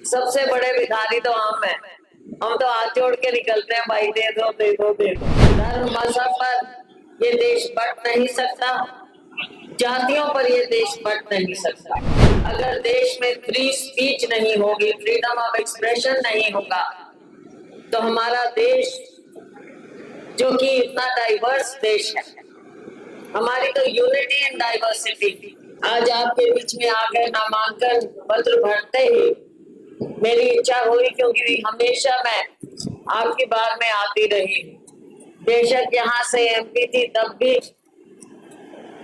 सबसे बड़े भिखारी तो हम हैं। हम तो हाथ जोड़ के निकलते हैं, भाई दे दो दे दो दे दो। धर्म मजहब पर ये देश बढ़ नहीं सकता, जातियों पर ये देश बढ़ नहीं सकता। अगर देश में फ्री स्पीच नहीं होगी, फ्रीडम ऑफ एक्सप्रेशन नहीं होगा, तो हमारा देश जो कि इतना डाइवर्स देश है, हमारी तो यूनिटी इन डाइवर्सिटी। आज आपके बीच में आ गए, नामांकन पत्र भरते ही मेरी इच्छा हुई, क्योंकि हमेशा मैं आपकी बार में आती रही। बेशक यहाँ से एमपी थी तब भी,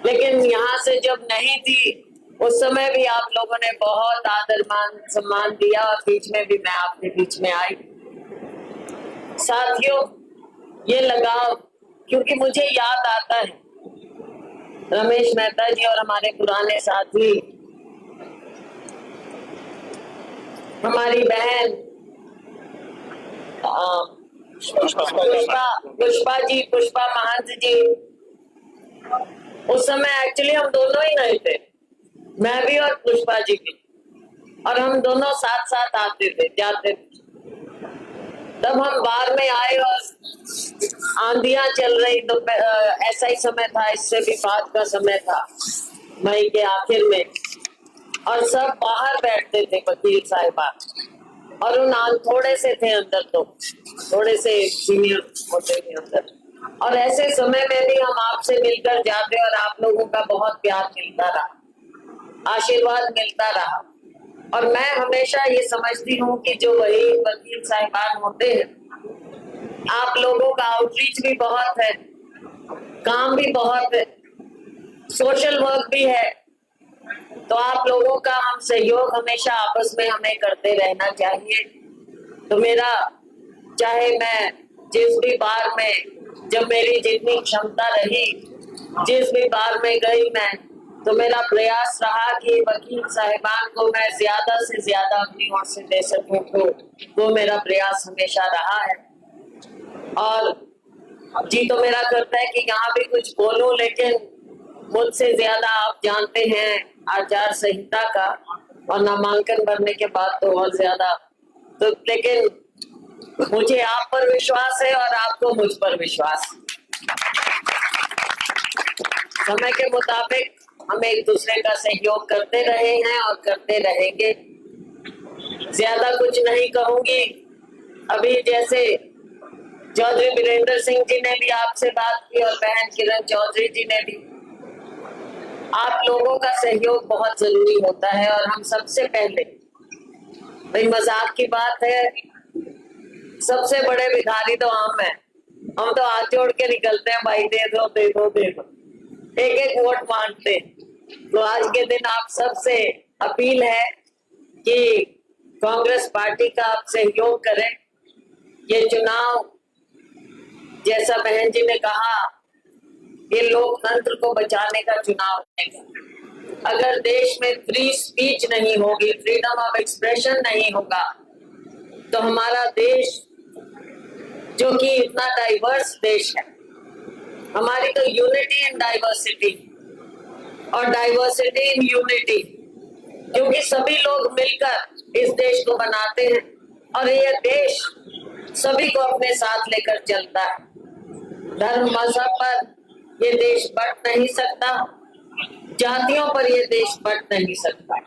लेकिन यहाँ से जब नहीं थी उस समय भी आप लोगों ने बहुत आदर मान सम्मान दिया, और बीच में भी मैं आपके बीच में आई। साथियों, ये लगाव, क्योंकि मुझे याद आता है रमेश मेहता जी और हमारे पुराने साथी, हमारी बहन पुष्पा महंत जी। उस समय एक्चुअली हम दोनों ही नहीं थे, मैं भी और पुष्पा जी भी, और हम दोनों साथ साथ आते थे जाते थे। तब हम बार में आए और आंधियां चल रही, तो ऐसा ही समय था, इससे भी बाद का समय था, मई के आखिर में, और सब बाहर बैठते थे वकील साहिबान, और उन थोड़े से थे अंदर, तो थोड़े से सीनियर होते थे अंदर, और ऐसे समय में भी हम आपसे मिलकर जाते और आप लोगों का बहुत प्यार मिलता रहा, आशीर्वाद मिलता रहा। और मैं हमेशा ये समझती हूँ कि जो वही वकील साहिबान होते हैं, आप लोगों का आउटरीच भी बहुत है, काम भी बहुत है, सोशल वर्क भी है, तो आप लोगों का हम सहयोग हमेशा आपस में हमें करते रहना चाहिए। तो मेरा, चाहे मैं जिस भी बार में, जब मेरी जितनी क्षमता रही, जिस भी बार में गई मैं, तो मेरा प्रयास रहा कि वकील साहिबान को मैं ज्यादा से ज्यादा अपनी ओर से दे सकूं, तो वो मेरा प्रयास हमेशा रहा है। और जी तो मेरा करता है कि यहाँ भी कुछ बोलूं, लेकिन मुझसे ज्यादा आप जानते हैं आचार संहिता का, और नामांकन भरने के बाद तो और ज्यादा, तो लेकिन मुझे आप पर विश्वास है और आपको मुझ पर विश्वास। समय के मुताबिक हम एक दूसरे का सहयोग करते रहे हैं और करते रहेंगे। ज्यादा कुछ नहीं कहूंगी। अभी जैसे चौधरी वीरेंद्र सिंह जी ने भी आपसे बात की, और बहन किरण चौधरी जी ने भी, आप लोगों का सहयोग बहुत जरूरी होता है। और हम सबसे पहले, भाई मजाक की बात है, सबसे बड़े भिखारी तो हम हैं। हम तो हाथ जोड़ के निकलते हैं, भाई दे दो दे दो दे दो, एक एक वोट मांगते। तो आज के दिन आप सबसे अपील है कि कांग्रेस पार्टी का आप सहयोग करें। ये चुनाव, जैसा बहन जी ने कहा, ये लोकतंत्र को बचाने का चुनाव है। अगर देश में फ्री स्पीच नहीं होगी, फ्रीडम ऑफ एक्सप्रेशन नहीं होगा, तो हमारा देश जो कि इतना डाइवर्स देश है, हमारी तो यूनिटी इन डाइवर्सिटी और डाइवर्सिटी इन यूनिटी, क्योंकि सभी लोग मिलकर इस देश को बनाते हैं, और ये देश सभी को अपने साथ लेकर चलता है। धर्म मजहब पर ये देश बढ़ नहीं सकता, जातियों पर ये देश बढ़ नहीं सकता।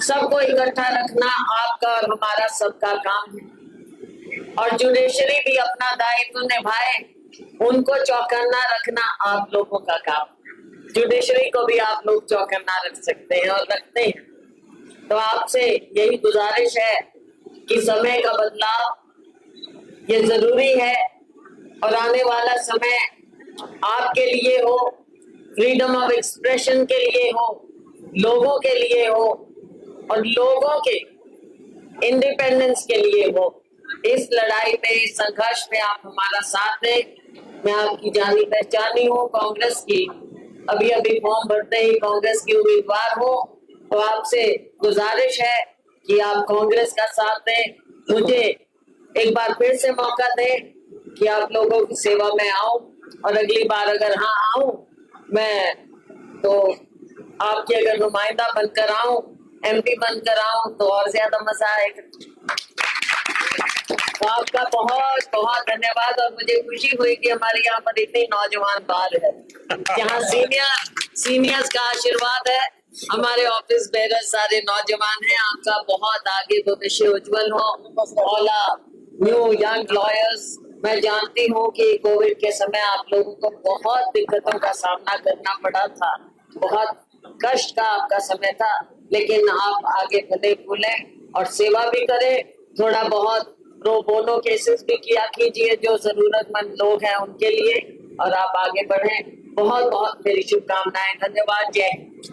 सबको इकट्ठा रखना आपका और हमारा सबका काम है, और जुडिशरी भी अपना दायित्व निभाए, उनको चौकन्ना रखना आप लोगों का काम। जुडिशरी को भी आप लोग चौकन्ना रख सकते हैं और रखते हैं। तो आपसे यही गुजारिश है कि समय का बदलाव ये जरूरी है, और आने वाला समय आपके लिए हो, फ्रीडम ऑफ एक्सप्रेशन के लिए हो, लोगों के लिए हो, और लोगों के इंडिपेंडेंस के लिए हो। इस लड़ाई में, इस संघर्ष में आप हमारा साथ दें। मैं आपकी जानी पहचानी हूँ कांग्रेस की, अभी अभी फॉर्म भरते ही कांग्रेस की उम्मीदवार हो, तो आपसे गुजारिश है कि आप कांग्रेस का साथ दें। मुझे एक बार फिर से मौका दें कि आप लोगों की सेवा में आऊं, और अगली बार अगर हाँ आऊं मैं, तो आपके अगर नुमाइंदा बनकर आऊं, एमपी बनकर आऊं तो और ज्यादा मजा आएगा। तो आपका बहुत बहुत धन्यवाद। और मुझे खुशी हुई कि हमारे यहाँ पर इतने नौजवान बाल है, यहाँ सीनियर्स का आशीर्वाद है। हमारे ऑफिस बेरर सारे नौजवान हैं। आपका बहुत आगे भविष्य उज्जवल हो। ऑल न्यू यंग लॉयर्स, मैं जानती हूँ कि कोविड के समय आप लोगों को बहुत दिक्कतों का सामना करना पड़ा था, बहुत कष्ट का आपका समय था, लेकिन आप आगे बढ़े फूले और सेवा भी करें। थोड़ा बहुत प्रो बोनो केसेस भी किया कीजिए जो जरूरतमंद लोग हैं उनके लिए, और आप आगे बढ़ें। बहुत बहुत मेरी शुभकामनाएं। धन्यवाद। जय हिंद।